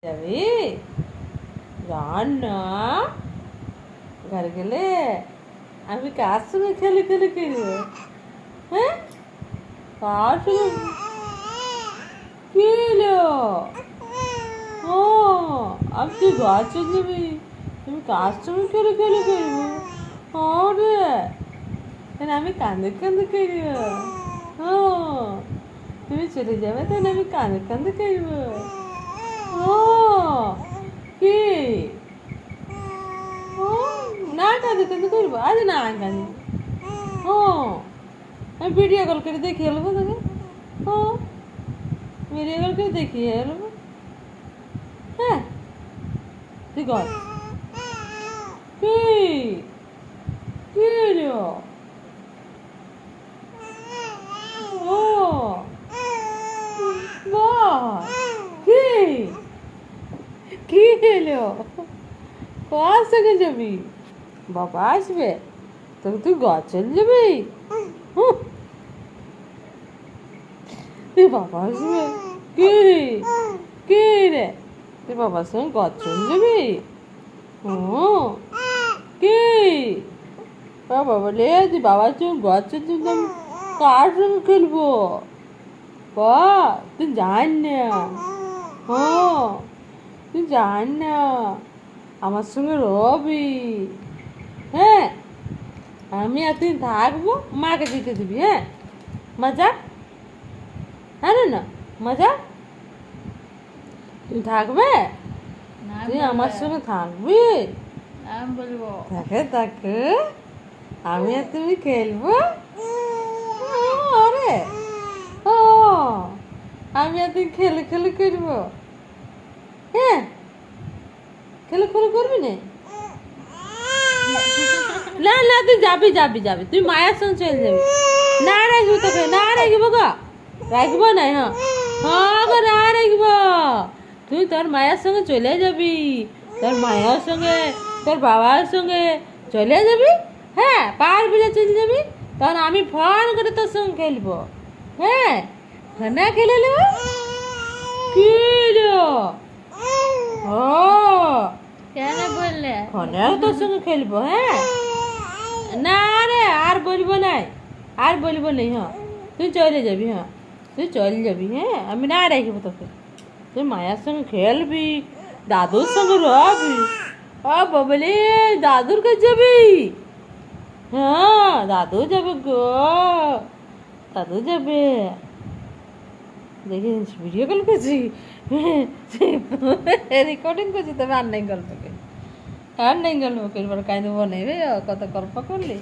যাবি গান না ঘর গেলে আমি কার সঙ্গে খেলে খেলে খেলবো? হ্যাঁ, কার সঙ্গে? কি হলো? ও, আমি তুই গাছে যাবি, তুমি কার সঙ্গে খেলে খেলে খেলবো? আরে তাহলে আমি কাঁদে কাঁদে খেলবো। ও, তুমি চলে যাবে তাহলে আমি কাঁদে কাঁদে খেলবো। ও, কি? ও, না কাঁদে কাঁদে করবো? আরে না কাঁদি। ও, আমি ভিডিও কল করে দেখিয়ে নেবো তোকে। ও, ভিডিও কল করে দেখিয়ে নেবো। হ্যাঁ, তুই কর। কি? কি হলো? ও, বল। কি? কি হলো? কার সঙ্গে যাবি? বাবা আসবে তবে তুই গাছ চলে যাবি? হুঁ, তুই বাবা আসবে? কি? কি রে, তুই বাবার সঙ্গে গাছ চলে যাবি? হুম, কি? বাবা বলে তুই বাবার সঙ্গে গাছ চলে যাবি, আমি কার সঙ্গে খেলবো? বা, তুই জান না। ও, তুই জান না আমার সঙ্গে রবি। হ্যাঁ, আমি এতদিন থাকবো, মাকে দিতে দিবি। হ্যাঁ, মজা। হ্যাঁ না মজা, তুই থাকবে, তুই আমার সঙ্গে থাকবি। থাকে থাকে আমি আর তুমি খেলবো। আরে ও, আমি আর তুই খেলে খেলে করবো। হ্যাঁ, খেলে খেলে করবি না? না না, তুই যাবি যাবি যাবি, তুই মায়ের সঙ্গে চলে যাবি। না রাখবো তোকে, না রাখবো গো, রাখবো না। হ্যাঁ হ্যাঁ গো, না রাখবো। তুই তোর মায়ের সঙ্গে চলে যাবি, তোর মায়ের সঙ্গে তোর বাবার সঙ্গে চলে যাবি। হ্যাঁ, পারবি না চলে যাবি, তখন আমি ফোন করে তোর সঙ্গে খেলবো। হ্যাঁ, না খেলে নেবো। কি লো? ও, কেন বললে? ফোনেও তোর সঙ্গে খেলবো। হ্যাঁ, না রে, আর বলবো নাই, আর বলবো নাই। হ্যাঁ, তুই চলে যাবি। হ্যাঁ, তুই চলে যাবি। হ্যাঁ, আমি না রাখবো তোকে, তুই মায়ের সঙ্গে খেলবি, দাদুর সঙ্গে রবি। ও বাবলে, দাদুর কাছে যাবি? হ্যাঁ, দাদু যাবে গো, দাদু যাবে। দেখিস ভিডিও কল করছি, রেকর্ডিং করছি, তবে আর নাই গল্প করি, আর নাই গল্প করি, বড় কাঁদবো নেই রে, কত গল্প করলি।